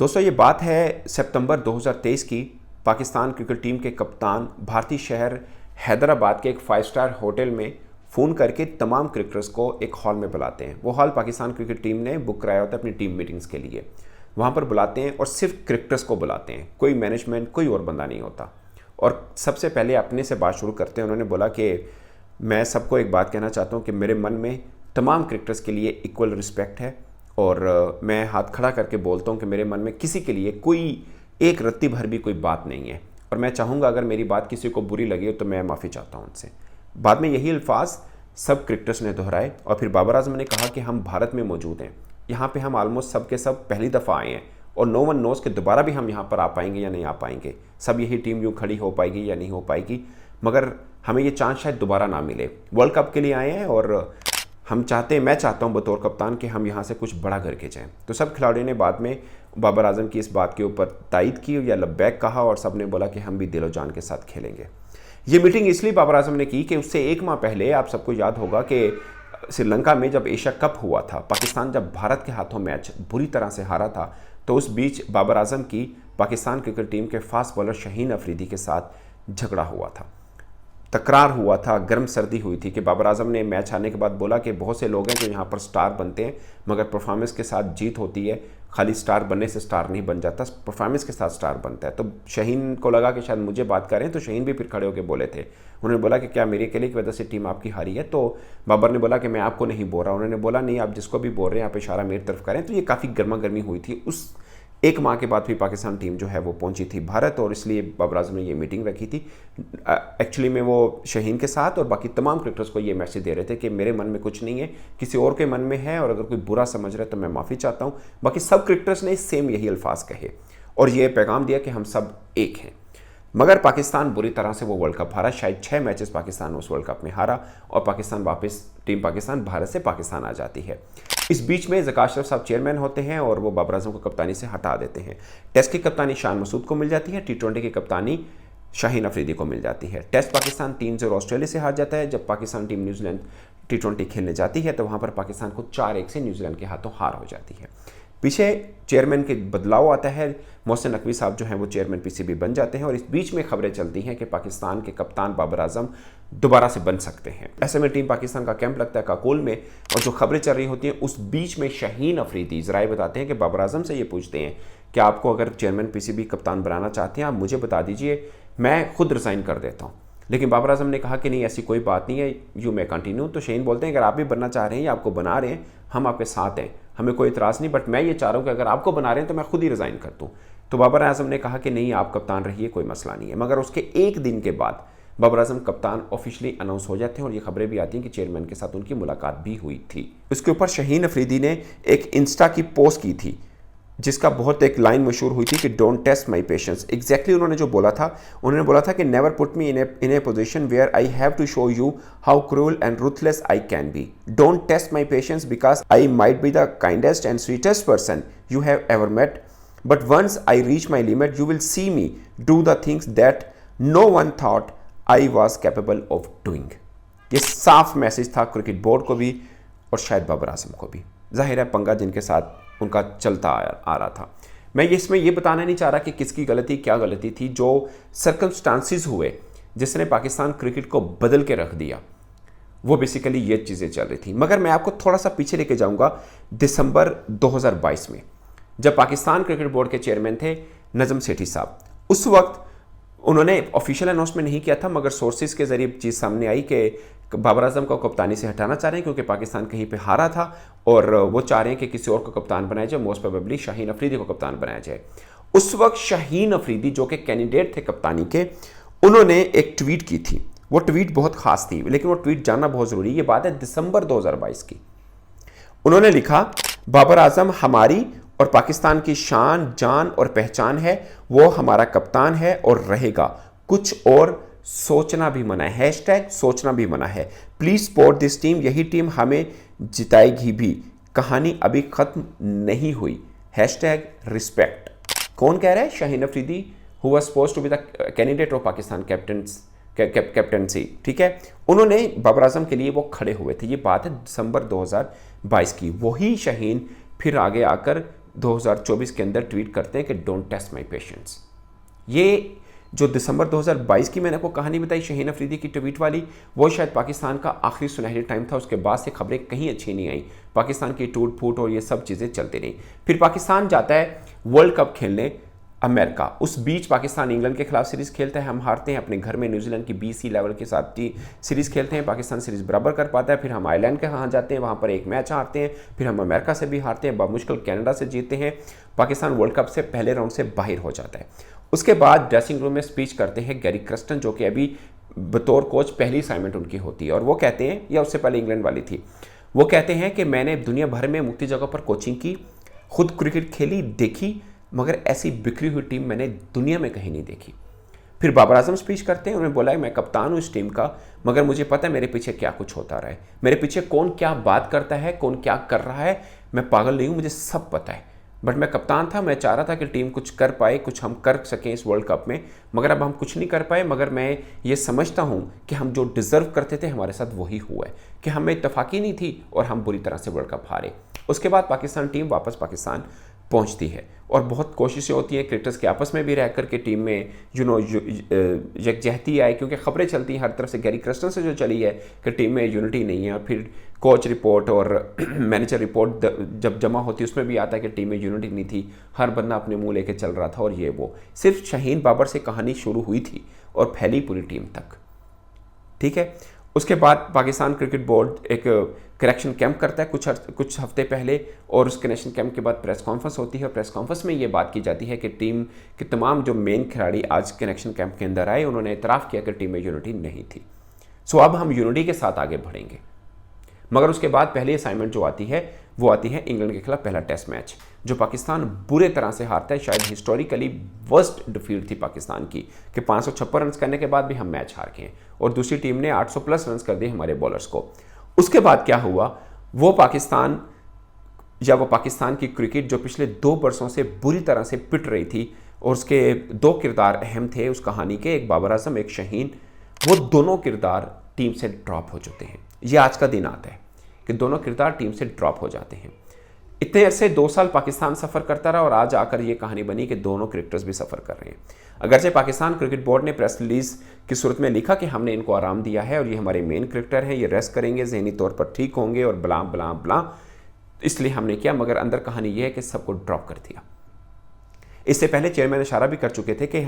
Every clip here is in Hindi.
दोस्तों ये बात है सितंबर 2023 की। पाकिस्तान क्रिकेट टीम के कप्तान भारतीय शहर हैदराबाद के एक 5 स्टार होटल में फ़ोन करके तमाम क्रिकेटर्स को एक हॉल में बुलाते हैं। वो हॉल पाकिस्तान क्रिकेट टीम ने बुक कराया होता है अपनी टीम मीटिंग्स के लिए। वहाँ पर बुलाते हैं और सिर्फ क्रिकेटर्स को बुलाते हैं, कोई मैनेजमेंट कोई और बंदा नहीं होता। और सबसे पहले अपने से बात शुरू करते हैं। उन्होंने बोला कि मैं सबको एक बात कहना चाहता हूँ कि मेरे मन में तमाम क्रिकेटर्स के लिए इक्वल रिस्पेक्ट है और मैं हाथ खड़ा करके बोलता हूँ कि मेरे मन में किसी के लिए कोई एक रत्ती भर भी कोई बात नहीं है और मैं चाहूँगा अगर मेरी बात किसी को बुरी लगी हो तो मैं माफ़ी चाहता हूँ उनसे। बाद में यही अल्फाज सब क्रिकेटर्स ने दोहराए और फिर बाबर आजम ने कहा कि हम भारत में मौजूद हैं, यहाँ पे हम ऑलमोस्ट सब के सब पहली दफ़ा आए हैं और नो वन नोज़ कि दोबारा भी हम यहाँ पर आ पाएंगे या नहीं आ पाएंगे, सब यही टीम यूँ खड़ी हो पाएगी या नहीं हो पाएगी, मगर हमें ये चांस शायद दोबारा ना मिले। वर्ल्ड कप के लिए आए हैं और मैं चाहता हूं बतौर कप्तान कि हम यहां से कुछ बड़ा करके जाएं। तो सब खिलाड़ियों ने बाद में बाबर आजम की इस बात के ऊपर तायद की या लब्बैक कहा और सब ने बोला कि हम भी दिलो जान के साथ खेलेंगे। ये मीटिंग इसलिए बाबर आजम ने की कि उससे एक माह पहले आप सबको याद होगा कि श्रीलंका में जब एशिया कप हुआ था, पाकिस्तान जब भारत के हाथों मैच बुरी तरह से हारा था, तो उस बीच बाबर आजम की पाकिस्तान क्रिकेट टीम के फास्ट बॉलर शाहीन अफरीदी के साथ झगड़ा हुआ था, तकरार हुआ था, गर्म सर्दी हुई थी कि बाबर आजम ने मैच हारने के बाद बोला कि बहुत से लोग हैं जो यहाँ पर स्टार बनते हैं मगर परफॉर्मेंस के साथ जीत होती है, खाली स्टार बनने से स्टार नहीं बन जाता, परफॉर्मेंस के साथ स्टार बनता है। तो शाहीन को लगा कि शायद मुझे बात करें, तो शाहीन भी फिर खड़े होकर बोले थे। उन्होंने बोला कि क्या मेरे अकेले की वजह से टीम आपकी हारी है? तो बाबर ने बोला कि मैं आपको नहीं बोल रहा। उन्होंने बोला नहीं, आप जिसको भी बोल रहे हैं आप इशारा मेरी तरफ करें। तो ये काफ़ी गर्मा गर्मी हुई थी। उस एक माह के बाद भी पाकिस्तान टीम जो है वो पहुंची थी भारत और इसलिए बाबर आजम ने ये मीटिंग रखी थी। एक्चुअली में वो शाहीन के साथ और बाकी तमाम क्रिकेटर्स को ये मैसेज दे रहे थे कि मेरे मन में कुछ नहीं है, किसी और के मन में है और अगर कोई बुरा समझ रहा है तो मैं माफ़ी चाहता हूँ। बाकी सब क्रिकेटर्स ने सेम यही अल्फाज कहे और ये पैगाम दिया कि हम सब एक हैं। मगर पाकिस्तान बुरी तरह से वो वर्ल्ड कप हारा। शायद 6 मैचेस पाकिस्तान उस वर्ल्ड कप में हारा और पाकिस्तान वापस टीम पाकिस्तान भारत से पाकिस्तान आ जाती है। इस बीच में ज़का अशरफ साहब चेयरमैन होते हैं और वो बाबर आजम को कप्तानी से हटा देते हैं। टेस्ट की कप्तानी शान मसूद को मिल जाती है, T20 की कप्तानी शाहीन अफरीदी को मिल जाती है। टेस्ट पाकिस्तान 3-0 ऑस्ट्रेलिया से हार जाता है। जब पाकिस्तान टीम न्यूजीलैंड T20 खेलने जाती है तो वहाँ पर पाकिस्तान को 4-1 से न्यूजीलैंड के हाथों हार हो जाती है। पीछे चेयरमैन के बदलाव आता है, मोहसिन नकवी साहब जो हैं वो चेयरमैन PCB बन जाते हैं और इस बीच में खबरें चलती हैं कि पाकिस्तान के कप्तान बाबर आजम दोबारा से बन सकते हैं। ऐसे में टीम पाकिस्तान का कैंप लगता है काकोल में और जो खबरें चल रही होती हैं उस बीच में शाहीन अफरीदी ज़राए बताते हैं कि बाबर आजम से ये पूछते हैं कि आपको अगर चेयरमैन PCB कप्तान बनाना चाहते हैं आप मुझे बता दीजिए, मैं खुद रिज़ाइन कर देता हूँ। लेकिन बाबर आजम ने कहा कि नहीं, ऐसी कोई बात नहीं है, यू मे कंटिन्यू। तो शाहीन बोलते हैं अगर आप भी बनना चाह रहे हैं या आपको बना रहे हैं हम आपके साथ हैं, हमें कोई इतराज़ नहीं, बट मैं ये चाह रहा हूँ कि अगर आपको बना रहे हैं तो मैं खुद ही रिज़ाइन कर दूँ। तो बाबर आजम ने कहा कि नहीं, आप कप्तान रहिए, कोई मसला नहीं है। मगर उसके एक दिन के बाद बाबर आजम कप्तान ऑफिशियली अनाउंस हो जाते हैं और ये खबरें भी आती हैं कि चेयरमैन के साथ उनकी मुलाकात भी हुई थी। उसके ऊपर शाहीन अफरीदी ने एक इंस्टा की पोस्ट की थी जिसका बहुत एक लाइन मशहूर हुई थी कि don't test my patience. Exactly उन्होंने जो बोला था, उन्होंने बोला था कि never put me in a position where I have to show you how cruel and ruthless I can be. Don't test my patience because I might be the kindest and sweetest person you have ever met, but once I reach my limit you will see me do the things that no one thought I was capable of doing. ये साफ मैसेज था क्रिकेट बोर्ड को भी और शायद बाबर आजम को भी। जाहिर है पंगा जिनके साथ उनका चलता आ रहा था। मैं इसमें ये बताना नहीं चाह रहा कि किसकी गलती क्या गलती थी, जो सर्कमस्टांसिस हुए जिसने पाकिस्तान क्रिकेट को बदल के रख दिया, वो बेसिकली ये चीज़ें चल रही थी। मगर मैं आपको थोड़ा सा पीछे लेके जाऊंगा दिसंबर 2022 में, जब पाकिस्तान क्रिकेट बोर्ड के चेयरमैन थे नजम सेठी साहब। उस वक्त उन्होंने ऑफिशियल अनाउंसमेंट नहीं किया था मगर सोर्सेज के जरिए चीज़ सामने आई कि बाबर आजम को कप्तानी से हटाना चाह रहे हैं क्योंकि पाकिस्तान कहीं पे हारा था और वो चाह रहे हैं कि किसी और को कप्तान बनाया जाए, मोस्ट प्रोबेबली शाहीन अफरीदी को कप्तान बनाया जाए। उस वक्त शाहीन अफरीदी जो कि कैंडिडेट थे कप्तानी के, उन्होंने एक ट्वीट की थी। वो ट्वीट बहुत खास थी, लेकिन वो ट्वीट जानना बहुत ज़रूरी। ये बात है दिसंबर 2022 की। उन्होंने लिखा, बाबर आजम हमारी और पाकिस्तान की शान, जान और पहचान है, वो हमारा कप्तान है और रहेगा, कुछ और सोचना भी मना है। हैशटैग सोचना भी मना है। प्लीज सपोर्ट दिस टीम, यही टीम हमें जिताएगी भी, कहानी अभी खत्म नहीं हुई। Hashtag respect. कौन कह रहा है? Shaheen Afridi, who was supposed to be the candidate of Pakistan captaincy. ठीक है, उन्होंने बाबर आजम के लिए वो खड़े हुए थे। ये बात है दिसंबर 2022 की। वही शाहीन फिर आगे आकर 2024 के अंदर ट्वीट करते हैं कि डोंट टेस्ट माई पेशेंस। ये जो दिसंबर 2022 की मैंने आपको कहानी बताई शाहीन अफरीदी की ट्वीट वाली, वो शायद पाकिस्तान का आखिरी सुनहरी टाइम था। उसके बाद से खबरें कहीं अच्छी नहीं आई, पाकिस्तान की टूट फूट और ये सब चीज़ें चलती रहीं। फिर पाकिस्तान जाता है वर्ल्ड कप खेलने अमेरिका। उस बीच पाकिस्तान इंग्लैंड के खिलाफ सीरीज़ खेलता है, हम हारते हैं। अपने घर में न्यूजीलैंड की BC लेवल के साथ सीरीज़ खेलते हैं, पाकिस्तान सीरीज़ बराबर कर पाता है। फिर हम आयरलैंड के यहाँ जाते हैं, वहाँ पर एक मैच हारते हैं। फिर हम अमेरिका से भी हारते हैं, बामुश्किल कनाडा से जीतते हैं। पाकिस्तान वर्ल्ड कप से पहले राउंड से बाहर हो जाता है। उसके बाद ड्रेसिंग रूम में स्पीच करते हैं गैरी क्रस्टन, जो कि अभी बतौर कोच पहली असाइनमेंट उनकी होती है। और वो कहते हैं, या उससे पहले इंग्लैंड वाली थी, वो कहते हैं कि मैंने दुनिया भर में मुख्तलिफ जगहों पर कोचिंग की, खुद क्रिकेट खेली, देखी, मगर ऐसी बिखरी हुई टीम मैंने दुनिया में कहीं नहीं देखी। फिर बाबर आजम स्पीच करते हैं, उन्होंने बोला है मैं कप्तान हूँ इस टीम का, मगर मुझे पता है मेरे पीछे क्या कुछ होता रहा है, मेरे पीछे कौन क्या बात करता है, कौन क्या कर रहा है, मैं पागल नहीं हूँ, मुझे सब पता है। बट मैं कप्तान था, मैं चाह रहा था कि टीम कुछ कर पाए, कुछ हम कर सकें इस वर्ल्ड कप में, मगर अब हम कुछ नहीं कर पाए। मगर मैं ये समझता हूँ कि हम जो डिज़र्व करते थे हमारे साथ वही हुआ है, कि हमें इत्तफाकी नहीं थी और हम बुरी तरह से वर्ल्ड कप हारे। उसके बाद पाकिस्तान टीम वापस पाकिस्तान पहुंचती है और बहुत कोशिशें होती हैं क्रिकेटर्स के आपस में भी रह कर के टीम में यकजहती आए, क्योंकि खबरें चलती हैं हर तरफ से, गैरी क्रस्टन से जो चली है कि टीम में यूनिटी नहीं है। और फिर कोच रिपोर्ट और मैनेजर रिपोर्ट जब जमा होती है उसमें भी आता है कि टीम में यूनिटी नहीं थी, हर बंदा अपने मुंह लेके चल रहा था और ये वो। सिर्फ शाहीन बाबर से कहानी शुरू हुई थी और फैली पूरी टीम तक, ठीक है। उसके बाद पाकिस्तान क्रिकेट बोर्ड एक करेक्शन कैंप करता है कुछ हफ्ते पहले, और उस करेक्शन कैंप के बाद प्रेस कॉन्फ्रेंस होती है और प्रेस कॉन्फ्रेंस में ये बात की जाती है कि टीम के तमाम जो मेन खिलाड़ी आज करेक्शन कैंप के अंदर आए, उन्होंने इतराफ़ किया कि टीम में यूनिटी नहीं थी। सो अब हम यूनिटी के साथ आगे बढ़ेंगे। मगर उसके बाद पहली असाइनमेंट जो आती है वो आती है इंग्लैंड के खिलाफ पहला टेस्ट मैच, जो पाकिस्तान बुरे तरह से हारता है। शायद हिस्टोरिकली वर्स्ट डिफीट थी पाकिस्तान की, कि 556 रन करने के बाद भी हम मैच हार गए और दूसरी टीम ने 800 प्लस रन कर दिए हमारे बॉलर्स को। उसके बाद क्या हुआ, वो पाकिस्तान की क्रिकेट जो पिछले 2 वर्षों से बुरी तरह से पिट रही थी, और उसके 2 किरदार अहम थे उस कहानी के, एक बाबर आजम एक शाहीन, वो दोनों किरदार टीम से ड्रॉप हो चुके हैं। ये आज का दिन आता है कि दोनों किरदार टीम से ड्रॉप हो जाते हैं। इतने अरसे 2 साल पाकिस्तान सफ़र करता रहा और आज आकर ये कहानी बनी कि दोनों क्रिकेटर्स भी सफ़र कर रहे हैं। अगरचे पाकिस्तान क्रिकेट बोर्ड ने प्रेस रिलीज़ की सूरत में लिखा कि हमने इनको आराम दिया है और ये हमारे मेन क्रिकेटर हैं, ये रेस्ट करेंगे, जहनी तौर पर ठीक होंगे और बला बला बला, इसलिए हमने किया। मगर अंदर कहानी ये है कि सबको ड्रॉप कर दिया। इससे पहले चेयरमैन इशारा भी कर चुके थे कि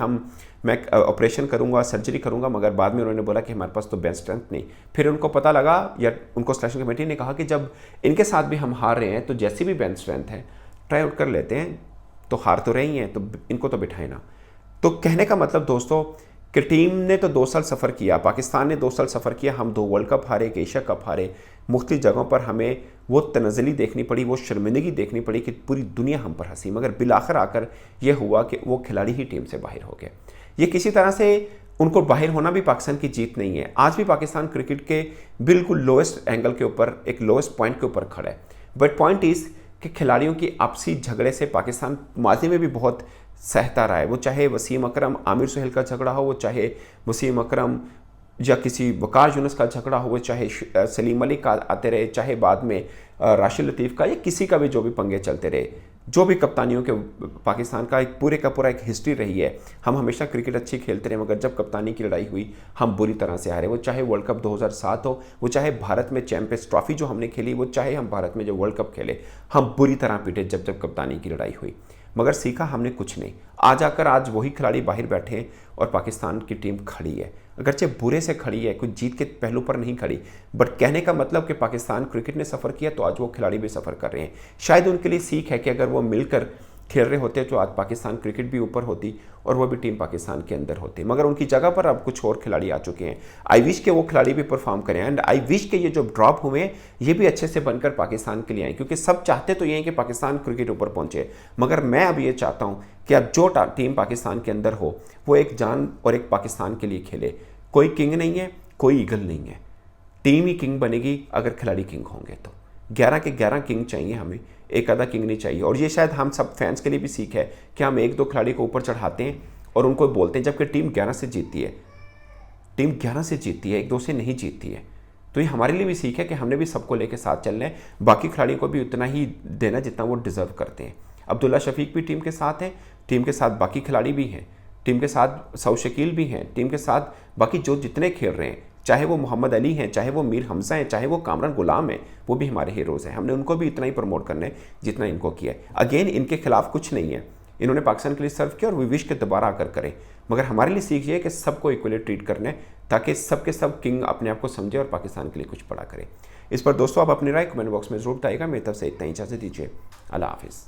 मैं ऑपरेशन करूंगा, सर्जरी करूंगा, मगर बाद में उन्होंने बोला कि हमारे पास तो बेंच स्ट्रेंथ नहीं। फिर उनको पता लगा, या उनको सिलेक्शन कमेटी ने कहा कि जब इनके साथ भी हम हार रहे हैं तो जैसी भी बेंच स्ट्रेंथ है ट्राई आउट कर लेते हैं, तो हार तो रही हैं तो इनको तो बिठाए ना। तो कहने का मतलब दोस्तों कि टीम ने तो 2 साल सफ़र किया, पाकिस्तान ने 2 साल सफ़र किया, हम 2 वर्ल्ड कप हारे, एक एशिया कप हारे, मुख्तलिफ जगहों पर हमें वो तनज़ली देखनी पड़ी, वो शर्मिंदगी देखनी पड़ी कि पूरी दुनिया हम पर हंसी, मगर बिलाखिर आकर ये हुआ कि वो खिलाड़ी ही टीम से बाहर हो गए। ये किसी तरह से उनको बाहर होना भी पाकिस्तान की जीत नहीं है। आज भी पाकिस्तान क्रिकेट के बिल्कुल लोएस्ट एंगल के ऊपर, एक लोएस्ट पॉइंट के ऊपर खड़ा है। बट पॉइंट इज़ कि खिलाड़ियों की आपसी झगड़े से पाकिस्तान माजी में भी बहुत सहता रहा है। वो चाहे वसीम अकरम आमिर सुहेल का झगड़ा हो, वो चाहे वसीम अकरम या किसी वकार यूनुस का झगड़ा हो, वो चाहे सलीम अली का आते रहे, चाहे बाद में राशिद लतीफ़ का, या किसी का भी जो भी पंगे चलते रहे, जो भी कप्तानियों के पाकिस्तान का एक पूरे का पूरा एक हिस्ट्री रही है। हम हमेशा क्रिकेट अच्छी खेलते रहे, मगर जब कप्तानी की लड़ाई हुई हम बुरी तरह से हारे। वो चाहे वर्ल्ड कप 2007 हो, वो चाहे भारत में चैंपियंस ट्रॉफी जो हमने खेली, वो चाहे हम भारत में जो वर्ल्ड कप खेले, हम बुरी तरह पिटे जब कप्तानी की लड़ाई हुई, मगर सीखा हमने कुछ नहीं। आज वही खिलाड़ी बाहर बैठे हैं और पाकिस्तान की टीम खड़ी है, अगरचे बुरे से खड़ी है, कुछ जीत के पहलू पर नहीं खड़ी। बट कहने का मतलब कि पाकिस्तान क्रिकेट ने सफ़र किया तो आज वो खिलाड़ी भी सफ़र कर रहे हैं। शायद उनके लिए सीख है कि अगर वो मिलकर खेल रहे होते तो आज पाकिस्तान क्रिकेट भी ऊपर होती और वो भी टीम पाकिस्तान के अंदर होती, मगर उनकी जगह पर अब कुछ और खिलाड़ी आ चुके हैं। आई विश के वो खिलाड़ी भी परफॉर्म करें, एंड आई विश के ये जो ड्रॉप हुए हैं ये भी अच्छे से बनकर पाकिस्तान के लिए आए, क्योंकि सब चाहते तो ये हैं कि पाकिस्तान क्रिकेट ऊपर पहुंचे। मगर मैं अब ये चाहता हूँ कि अब जो टीम पाकिस्तान के अंदर हो वो एक जान और एक पाकिस्तान के लिए खेले। कोई किंग नहीं है, कोई ईगल नहीं है, टीम ही किंग बनेगी अगर खिलाड़ी किंग होंगे। तो 11 के 11 किंग चाहिए हमें, एक आधा किंग नहीं चाहिए। और ये शायद हम सब फैंस के लिए भी सीख है कि हम 1-2 खिलाड़ी को ऊपर चढ़ाते हैं और उनको बोलते हैं, जबकि टीम 11 से जीतती है, टीम 11 से जीतती है, 1-2 से नहीं जीतती है। तो ये हमारे लिए भी सीख है कि हमने भी सबको लेकर साथ चलना है, बाकी खिलाड़ियों को भी उतना ही देना जितना वो डिज़र्व करते हैं। अब्दुल्ला शफीक भी टीम के साथ हैं, टीम के साथ बाकी खिलाड़ी भी हैं, टीम के साथ सऊ शकील भी हैं, टीम के साथ बाकी जो जितने खेल रहे हैं, चाहे वो मोहम्मद अली हैं, चाहे वो मीर हमजा हैं, चाहे वो कामरान गुलाम हैं, वो भी हमारे हीरोज़ हैं। हमने उनको भी इतना ही प्रमोट करना है जितना इनको किया है। अगेन इनके खिलाफ कुछ नहीं है, इन्होंने पाकिस्तान के लिए सर्व किया और वी विश के दोबारा आकर करें, मगर हमारे लिए सीख ये है कि सबको इक्वली ट्रीट करना है ताकि सब के सब किंग अपने आप को समझे और पाकिस्तान के लिए कुछ बड़ा करें। इस पर दोस्तों आप अपनी राय कमेंट बॉक्स में जरूर बताइएगा। मेरी तरफ से इतना ही, इजाज़त दीजिए। अल्लाह हाफिज़।